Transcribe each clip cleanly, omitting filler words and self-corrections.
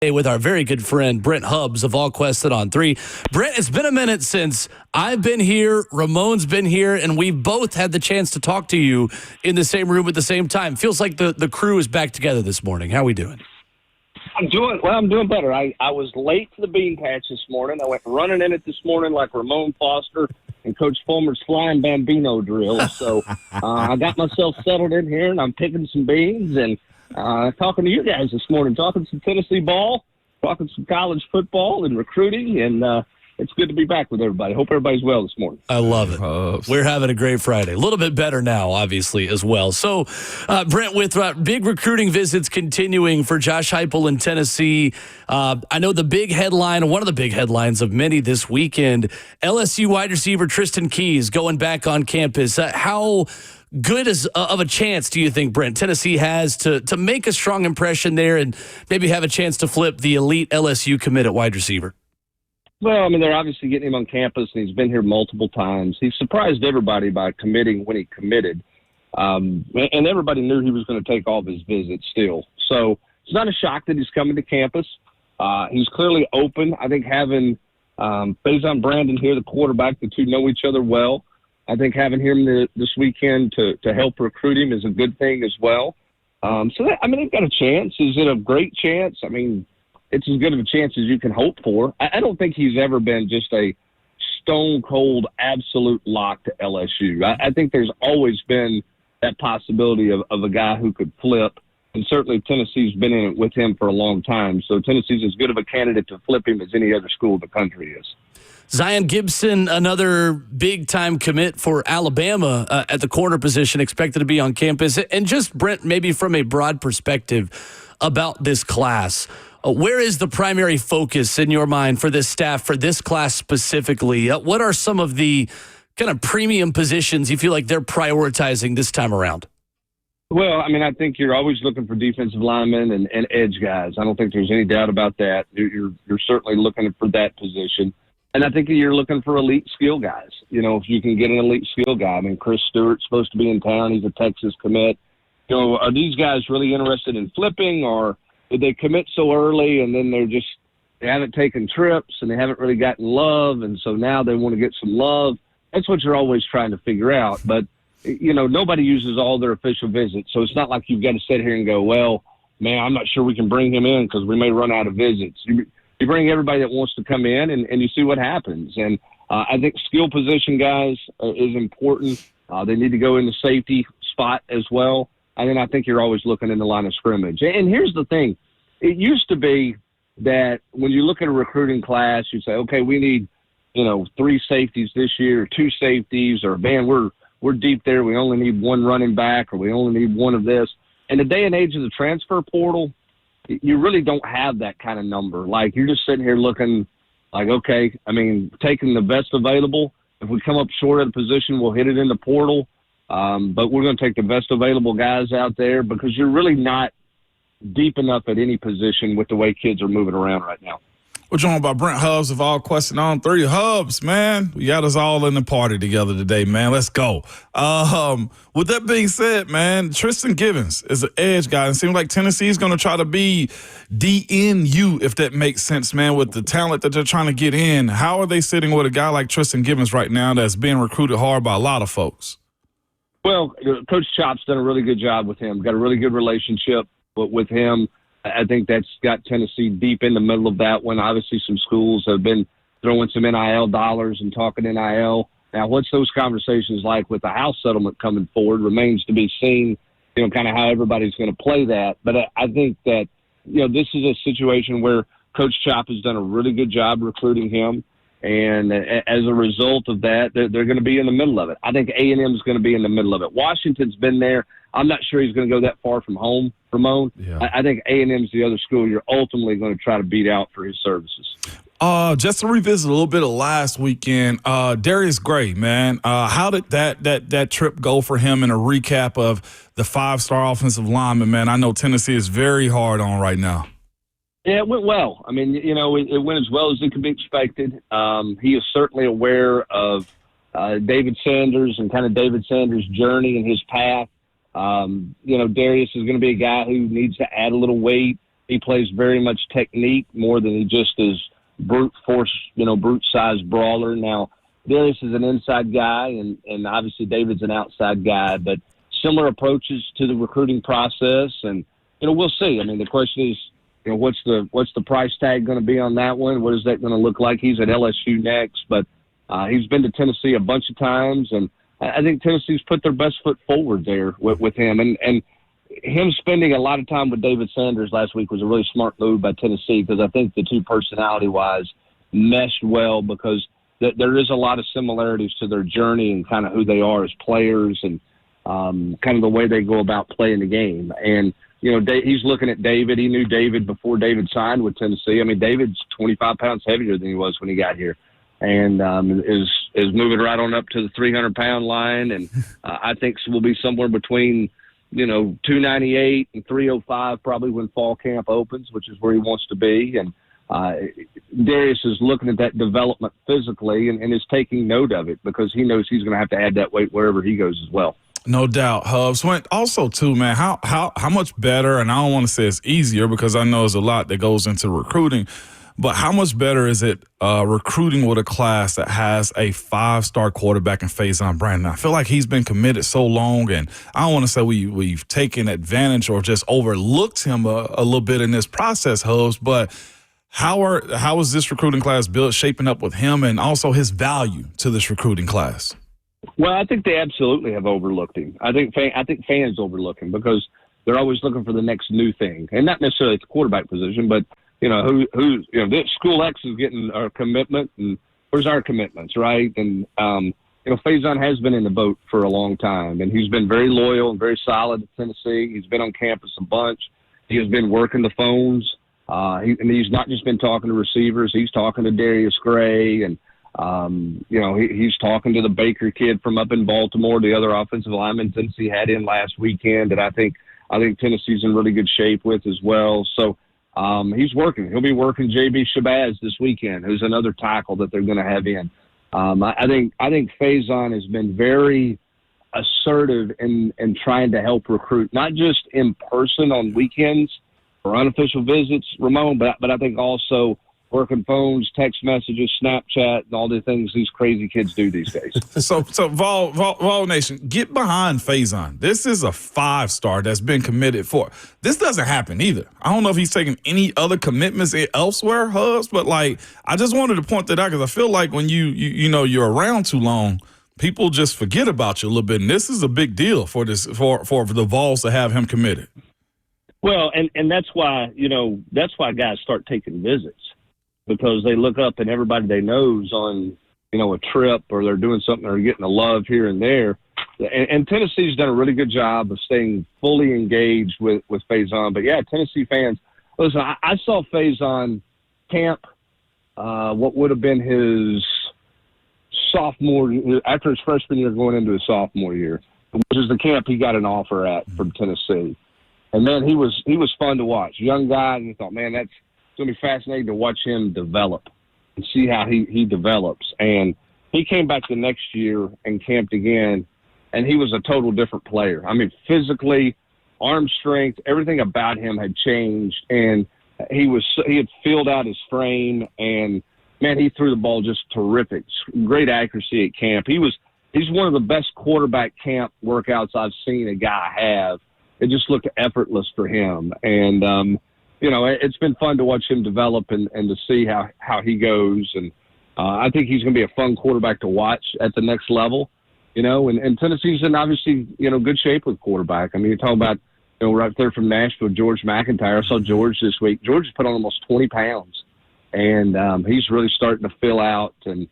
With our very good friend Brent Hubbs of VolQuest's on 3. Brent, it's been a minute since I've been here, Ramon's been here, and we've both had the chance to talk to you in the same room at the same time. Feels like the crew is back together this morning. How are we doing? I'm doing better. I was late to the bean patch this morning. I went running in it this morning like Ramon Foster and Coach Fulmer's flying Bambino drill. So I got myself settled in here, and I'm picking some beans and talking to you guys this morning, talking some Tennessee ball, talking some college football and recruiting, and it's good to be back with everybody. Hope everybody's well this morning. I love it. We're having a great Friday. A little bit better now, obviously, as well. So, Brent, with big recruiting visits continuing for Josh Heupel in Tennessee, I know the big headline, one of the big headlines of many this weekend, LSU wide receiver Tristan Keys going back on campus. How good of a chance do you think, Brent, Tennessee has to make a strong impression there and maybe have a chance to flip the elite LSU commit at wide receiver? Well, I mean, they're obviously getting him on campus, and he's been here multiple times. He surprised everybody by committing when he committed, and everybody knew he was going to take all of his visits still. So it's not a shock that he's coming to campus. He's clearly open. I think having Faison Brandon here, the quarterback, the two know each other well. I think having him this weekend to help recruit him is a good thing as well. They've got a chance. Is it a great chance? I mean, it's as good of a chance as you can hope for. I don't think he's ever been just a stone-cold, absolute lock to LSU. I think there's always been that possibility of a guy who could flip, and certainly Tennessee's been in it with him for a long time. So Tennessee's as good of a candidate to flip him as any other school in the country is. Zion Gibson, another big-time commit for Alabama at the corner position, expected to be on campus. And just, Brent, maybe from a broad perspective about this class, where is the primary focus in your mind for this staff, for this class specifically? What are some of the kind of premium positions you feel like they're prioritizing this time around? Well, I mean, I think you're always looking for defensive linemen and edge guys. I don't think there's any doubt about that. You're certainly looking for that position. And I think you're looking for elite skill guys. You know, if you can get an elite skill guy. I mean, Chris Stewart's supposed to be in town. He's a Texas commit. You know, are these guys really interested in flipping, or did they commit so early and then they haven't taken trips and they haven't really gotten love, and so now they want to get some love? That's what you're always trying to figure out. But, you know, nobody uses all their official visits, so it's not like you've got to sit here and go, well, man, I'm not sure we can bring him in because we may run out of visits. You bring everybody that wants to come in, and you see what happens. And I think skill position guys is important. They need to go in the safety spot as well. And then I think you're always looking in the line of scrimmage. And here's the thing. It used to be that when you look at a recruiting class, you say, okay, we need, 3 safeties this year, or 2 safeties, or, man, we're deep there. We only need 1 running back, or we only need 1 of this. In the day and age of the transfer portal, you really don't have that kind of number. Like, you're just sitting here looking like, okay, I mean, taking the best available. If we come up short of the position, we'll hit it in the portal. But we're going to take the best available guys out there because you're really not deep enough at any position with the way kids are moving around right now. We're joined by Brent Hubbs of VolQuest's on 3. Hubbs, man, we got us all in the party together today, man. Let's go. With that being said, man, Tristan Givens is an edge guy. It seems like Tennessee is going to try to be DNU, if that makes sense, man, with the talent that they're trying to get in. How are they sitting with a guy like Tristan Givens right now that's being recruited hard by a lot of folks? Well, Coach Chop's done a really good job with him. Got a really good relationship with him. I think that's got Tennessee deep in the middle of that one. Obviously, some schools have been throwing some NIL dollars and talking NIL. Now, what's those conversations like with the House settlement coming forward remains to be seen, kind of how everybody's going to play that. But I think that, this is a situation where Coach Chop has done a really good job recruiting him. And as a result of that, they're going to be in the middle of it. I think A&M is going to be in the middle of it. Washington's been there. I'm not sure he's going to go that far from home, Ramon. Yeah. I think A&M's the other school you're ultimately going to try to beat out for his services. Just to revisit a little bit of last weekend, Darius Gray, man, how did that trip go for him in a recap of the 5-star offensive lineman, man? I know Tennessee is very hard on right now. Yeah, it went well. I mean, it went as well as it could be expected. He is certainly aware of David Sanders and kind of David Sanders' journey and his path. Darius is going to be a guy who needs to add a little weight. He plays very much technique more than he just is brute force, brute size brawler. Now, Darius is an inside guy, and obviously David's an outside guy, but similar approaches to the recruiting process. And, we'll see. I mean, the question is, what's the price tag going to be on that one? What is that going to look like? He's at LSU next, but he's been to Tennessee a bunch of times, and I think Tennessee's put their best foot forward there with him. And him spending a lot of time with David Sanders last week was a really smart move by Tennessee, because I think the two personality-wise meshed well, because there is a lot of similarities to their journey and kind of who they are as players, and kind of the way they go about playing the game. And, he's looking at David. He knew David before David signed with Tennessee. I mean, David's 25 pounds heavier than he was when he got here, and is moving right on up to the 300-pound line. And I think will be somewhere between, 298 and 305 probably when fall camp opens, which is where he wants to be. And Darius is looking at that development physically and is taking note of it, because he knows he's going to have to add that weight wherever he goes as well. No doubt, Hubs. Also, too, man, how much better, and I don't want to say it's easier, because I know there's a lot that goes into recruiting, but how much better is it recruiting with a class that has a 5-star quarterback in Faison Brandon? I feel like he's been committed so long, and I don't want to say we've taken advantage or just overlooked him a little bit in this process, Hubs, but how is this recruiting class built, shaping up with him, and also his value to this recruiting class? Well, I think they absolutely have overlooked him. I think fans overlook him, because they're always looking for the next new thing, and not necessarily at the quarterback position, but this School X is getting our commitment, and where's our commitments, right? And Faison has been in the boat for a long time, and he's been very loyal and very solid at Tennessee. He's been on campus a bunch. He has been working the phones. And he's not just been talking to receivers. He's talking to Darius Gray, and he's talking to the Baker kid from up in Baltimore, the other offensive lineman Tennessee had in last weekend, that I think Tennessee's in really good shape with as well. So he's working. He'll be working JB Shabazz this weekend, who's another tackle that they're going to have in. I think Faison has been very assertive in trying to help recruit, not just in person on weekends or unofficial visits, Ramon, but I think also working phones, text messages, Snapchat, and all the things these crazy kids do these days. So Vol Nation, get behind Faison. This is a 5-star that's been committed for. This doesn't happen either. I don't know if he's taking any other commitments elsewhere, Hubs, but I just wanted to point that out, because I feel like when you're around too long, people just forget about you a little bit, and this is a big deal for the Vols to have him committed. Well, and that's why guys start taking visits, because they look up and everybody they know's on, a trip, or they're doing something, or getting a love here and there. And Tennessee's done a really good job of staying fully engaged with Faison. But yeah, Tennessee fans, listen, I saw Faison camp, what would have been his sophomore, after his freshman year going into his sophomore year, which is the camp he got an offer at from Tennessee. And man, he was fun to watch. Young guy, and you thought, man, that's going to be fascinating to watch him develop and see how he develops. And he came back the next year and camped again, and he was a total different player. I mean, physically, arm strength, everything about him had changed, and he had filled out his frame, and man, he threw the ball just terrific. Great accuracy at camp. He's one of the best quarterback camp workouts I've seen a guy have. It just looked effortless for him. And, it's been fun to watch him develop and to see how he goes. And I think he's going to be a fun quarterback to watch at the next level, and Tennessee's in obviously, good shape with quarterback. I mean, you're talking about, right there from Nashville, George McIntyre. I saw George this week. George has put on almost 20 pounds, and he's really starting to fill out. And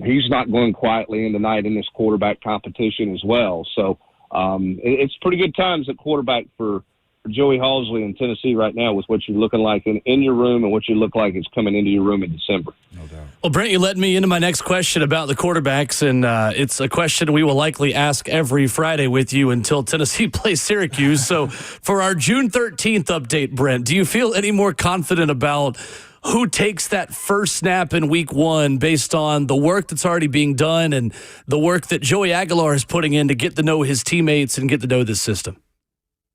he's not going quietly in tonight in this quarterback competition as well. So, it's pretty good times at quarterback for Joey Halsley in Tennessee right now, with what you're looking like in your room and what you look like is coming into your room in December. No doubt. Well, Brent, you led me into my next question about the quarterbacks, and it's a question we will likely ask every Friday with you until Tennessee plays Syracuse. So for our June 13th update, Brent, do you feel any more confident about who takes that first snap in week one based on the work that's already being done and the work that Joey Aguilar is putting in to get to know his teammates and get to know this system?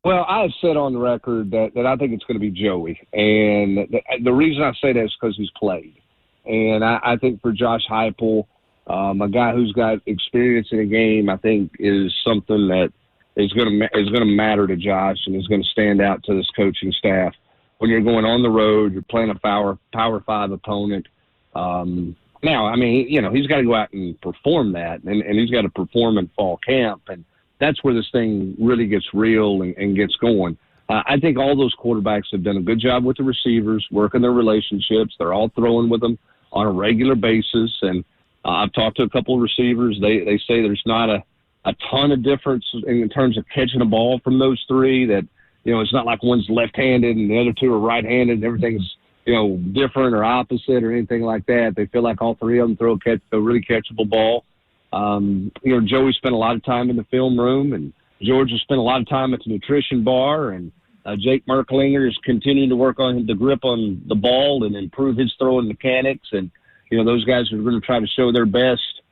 Well, I've said on the record that I think it's going to be Joey. And the reason I say that is because he's played. And I think for Josh Heupel, a guy who's got experience in a game, I think is something that is going to matter to Josh and is going to stand out to this coaching staff. When you're going on the road, you're playing a Power 5 opponent. Now, I mean, he's got to go out and perform that, and he's got to perform in fall camp. And that's where this thing really gets real and gets going. I think all those quarterbacks have done a good job with the receivers, working their relationships. They're all throwing with them on a regular basis. And I've talked to a couple of receivers. They say there's not a ton of difference in terms of catching a ball from those three, that, it's not like one's left-handed and the other two are right-handed and everything's, different or opposite or anything like that. They feel like all three of them throw a really catchable ball. Joey spent a lot of time in the film room, and George has spent a lot of time at the nutrition bar, and Jake Merklinger is continuing to work on the grip on the ball and improve his throwing mechanics. And, those guys are going to try to show their best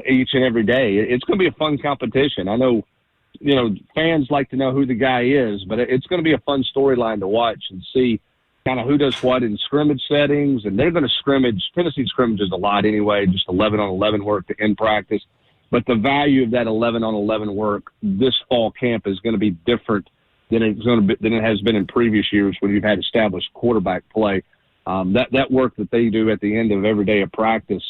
each and every day. It's going to be a fun competition. I know, fans like to know who the guy is, but it's going to be a fun storyline to watch and see kind of who does what in scrimmage settings. And they're going to scrimmage. Tennessee scrimmages a lot anyway, just 11-on-11 work to end practice. But the value of that 11-on-11 work this fall camp is going to be different than it has been in previous years when you've had established quarterback play. That work that they do at the end of every day of practice,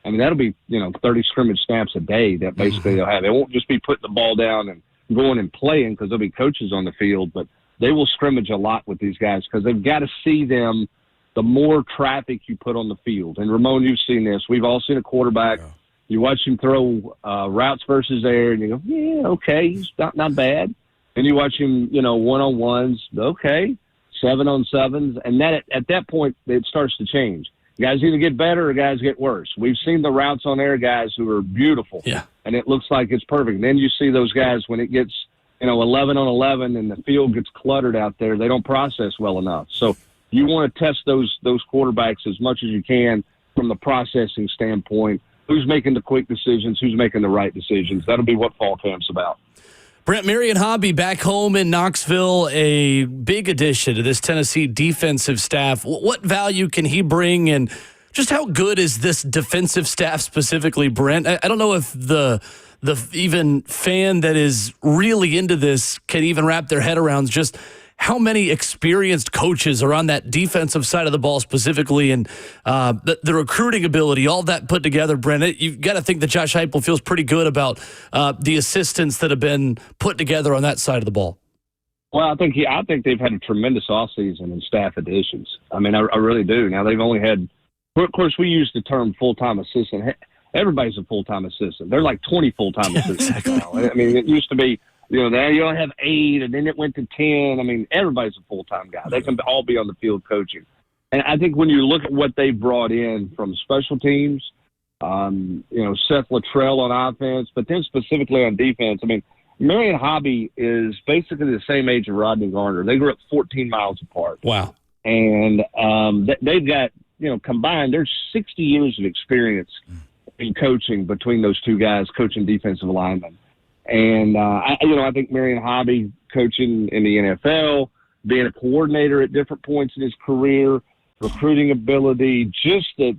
I mean, that'll be 30 scrimmage snaps a day that basically they'll have. They won't just be putting the ball down and going and playing because there'll be coaches on the field, but they will scrimmage a lot with these guys because they've got to see them. The more traffic you put on the field, and Ramon, you've seen this. We've all seen a quarterback. Yeah. You watch him throw routes versus air, and you go, yeah, okay, he's not bad. And you watch him, one-on-ones, okay, 7-on-7s, and that at that point it starts to change. Guys either get better or guys get worse. We've seen the routes on air guys who are beautiful, and it looks like it's perfect. And then you see those guys when it gets 11-on-11 and the field gets cluttered out there, they don't process well enough. So you want to test those quarterbacks as much as you can from the processing standpoint. Who's making the quick decisions? Who's making the right decisions? That'll be what fall camp's about. Brent, Marion Hobby back home in Knoxville, a big addition to this Tennessee defensive staff. What value can he bring, and just how good is this defensive staff specifically, Brent? I don't know if the even fan that is really into this can even wrap their head around just how many experienced coaches are on that defensive side of the ball specifically, and the recruiting ability, all that put together, Brent. You've got to think that Josh Heupel feels pretty good about the assistants that have been put together on that side of the ball. Well, I think they've had a tremendous offseason in staff additions. I mean, I really do. Now, they've only had – of course, we use the term full-time assistant. Everybody's a full-time assistant. They're like 20 full-time assistants now. I mean, it used to be – now you only have 8, and then it went to 10. I mean, everybody's a full-time guy. They can all be on the field coaching. And I think when you look at what they brought in from special teams, Seth Luttrell on offense, but then specifically on defense, I mean, Marion Hobby is basically the same age as Rodney Garner. They grew up 14 miles apart. Wow. And they've got, combined, there's 60 years of experience in coaching between those two guys, coaching defensive linemen. And, I think Marion Hobby coaching in the NFL, being a coordinator at different points in his career, recruiting ability, just the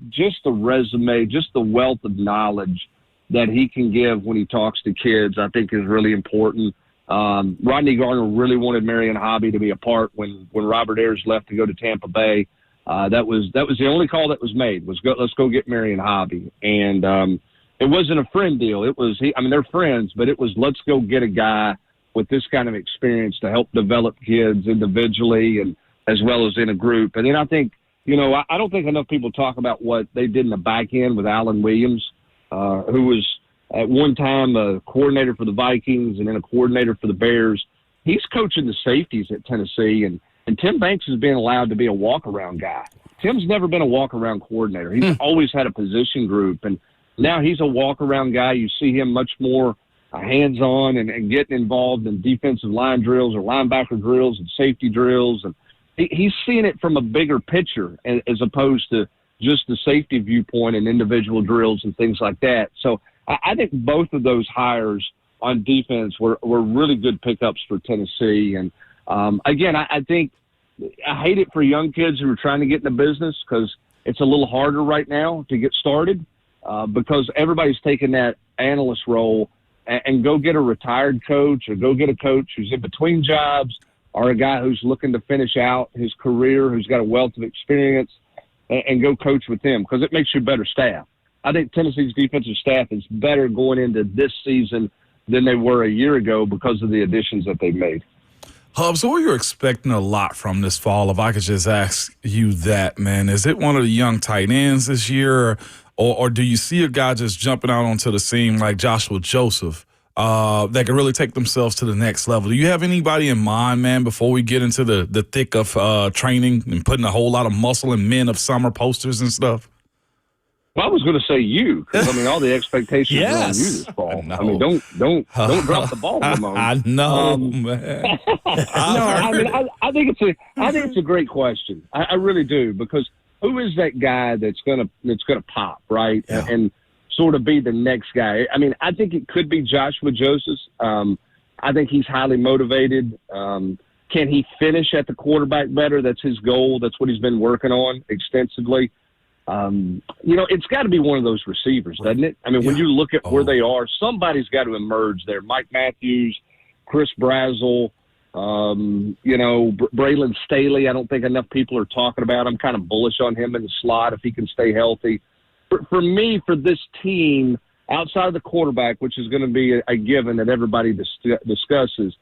resume, just the wealth of knowledge that he can give when he talks to kids, I think is really important. Rodney Garner really wanted Marion Hobby to be a part when Robert Ayers left to go to Tampa Bay. That was the only call that was made was let's go get Marion Hobby. And, it wasn't a friend deal. It was, they're friends, but it was let's go get a guy with this kind of experience to help develop kids individually and as well as in a group. And then I think, I don't think enough people talk about what they did in the back end with Alan Williams, who was at one time a coordinator for the Vikings and then a coordinator for the Bears. He's coaching the safeties at Tennessee, and Tim Banks is being allowed to be a walk-around guy. Tim's never been a walk-around coordinator. He's always had a position group, and now he's a walk-around guy. You see him much more hands-on and getting involved in defensive line drills or linebacker drills and safety drills. And he's seeing it from a bigger picture as opposed to just the safety viewpoint and individual drills and things like that. So I think both of those hires on defense were really good pickups for Tennessee. And again, I think I hate it for young kids who are trying to get in the business because it's a little harder right now to get started because everybody's taking that analyst role and go get a retired coach or go get a coach who's in between jobs or a guy who's looking to finish out his career, who's got a wealth of experience, and go coach with them because it makes you a better staff. I think Tennessee's defensive staff is better going into this season than they were a year ago because of the additions that they've made. Hub, so you're expecting a lot from this fall. If I could just ask you that, man, is it one of the young tight ends this year, or do you see a guy just jumping out onto the scene like Joshua Joseph that can really take themselves to the next level? Do you have anybody in mind, man, before we get into the thick of training and putting a whole lot of muscle in men of summer posters and stuff? Well, I was going to say you, because I mean all the expectations are on you this fall. I mean, don't drop the ball, Ramon. I know, man. I think it's a great question. I really do, because who is that guy that's gonna pop, right? Yeah. And sort of be the next guy. I mean, I think it could be Joshua Joseph. I think he's highly motivated. Can he finish at the quarterback better? That's his goal. That's what he's been working on extensively. It's got to be one of those receivers, doesn't it? I mean, when you look at where they are, somebody's got to emerge there. Mike Matthews, Chris Brazzell, Braylon Staley. I don't think enough people are talking about. I'm kind of bullish on him in the slot if he can stay healthy. For me, for this team, outside of the quarterback, which is going to be a given that everybody discusses,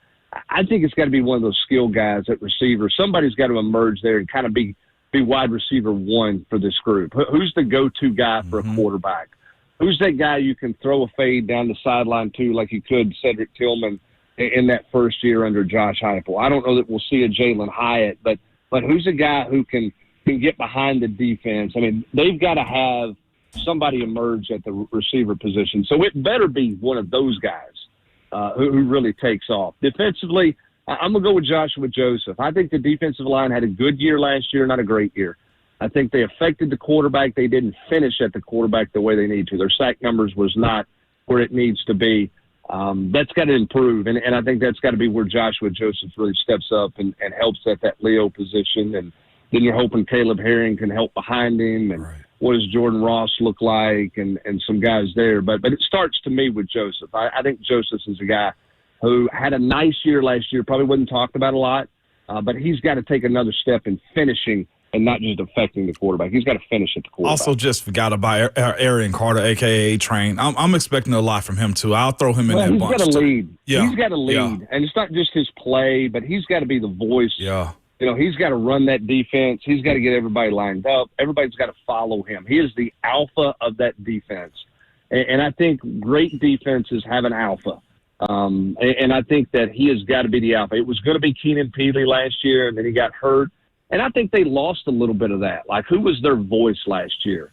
I think it's got to be one of those skill guys at receiver. Somebody's got to emerge there and kind of be wide receiver one for this group. Who's the go-to guy for a quarterback? Who's that guy you can throw a fade down the sideline to like you could Cedric Tillman in that first year under Josh Heupel? I don't know that we'll see a Jalen Hyatt, but who's a guy who can get behind the defense? I mean, they've got to have somebody emerge at the receiver position. So it better be one of those guys who really takes off. Defensively, I'm going to go with Joshua Joseph. I think the defensive line had a good year last year, not a great year. I think they affected the quarterback. They didn't finish at the quarterback the way they need to. Their sack numbers was not where it needs to be. That's got to improve, and I think that's got to be where Joshua Joseph really steps up and helps at that Leo position. And then you're hoping Caleb Herring can help behind him, and what does Jordan Ross look like, and some guys there. But it starts to me with Joseph. I think Joseph is a guy who had a nice year last year, probably wasn't talked about a lot, but he's got to take another step in finishing and not just affecting the quarterback. He's got to finish at the quarterback. Also just forgot about Arian Carter, a.k.a. Train. I'm expecting a lot from him, too. I'll throw him in that bunch. He's got to lead. Yeah. He's got to lead. Yeah. And it's not just his play, but he's got to be the voice. Yeah. He's got to run that defense. He's got to get everybody lined up. Everybody's got to follow him. He is the alpha of that defense. And I think great defenses have an alpha. And I think that he has got to be the alpha. It was going to be Keenan Peely last year, and then he got hurt. And I think they lost a little bit of that. Like, who was their voice last year?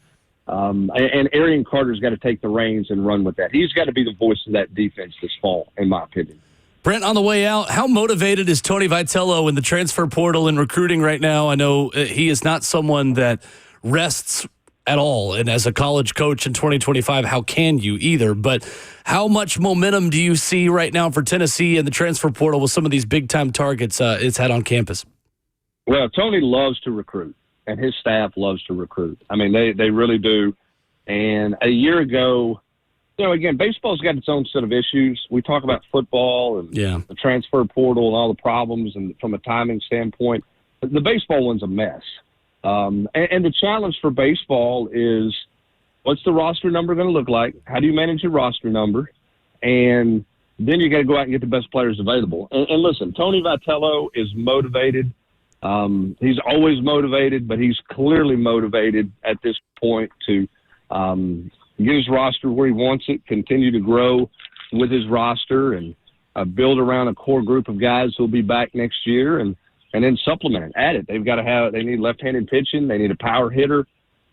And Arian Carter's got to take the reins and run with that. He's got to be the voice of that defense this fall, in my opinion. Brent, on the way out, how motivated is Tony Vitello in the transfer portal and recruiting right now? I know he is not someone that rests at all. And as a college coach in 2025, how can you either? But how much momentum do you see right now for Tennessee and the transfer portal with some of these big-time targets it's had on campus? Well, Tony loves to recruit, and his staff loves to recruit. I mean, they really do. And a year ago, again, baseball's got its own set of issues. We talk about football and the transfer portal and all the problems, and from a timing standpoint, the baseball one's a mess. And the challenge for baseball is, what's the roster number going to look like? How do you manage your roster number? And then you got to go out and get the best players available. And listen, Tony Vitello is motivated. He's always motivated, but he's clearly motivated at this point to get his roster where he wants it, continue to grow with his roster, and build around a core group of guys who'll be back next year, and then supplement it, add it. They need left-handed pitching. They need a power hitter.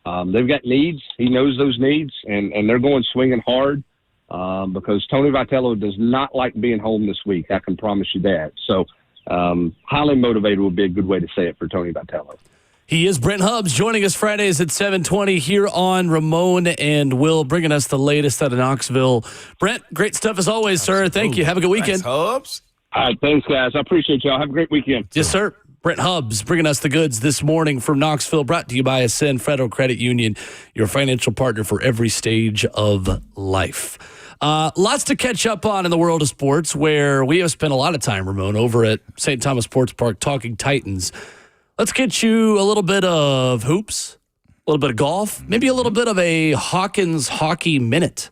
They've got needs. He knows those needs, and they're going swinging hard because Tony Vitello does not like being home this week. I can promise you that. So highly motivated would be a good way to say it for Tony Vitello. He is Brent Hubbs, joining us Fridays at 7:20 here on Ramon and Will, bringing us the latest out of Knoxville. Brent, great stuff as always, sir. Thank you. Have a good weekend. Thanks, Hubbs. All right, thanks, guys. I appreciate y'all. Have a great weekend. Yes, sir. Brent Hubbs bringing us the goods this morning from Knoxville, brought to you by Ascend Federal Credit Union, your financial partner for every stage of life. Lots to catch up on in the world of sports, where we have spent a lot of time, Ramon, over at St. Thomas Sports Park talking Titans. Let's get you a little bit of hoops, a little bit of golf, maybe a little bit of a Hawkins hockey minute.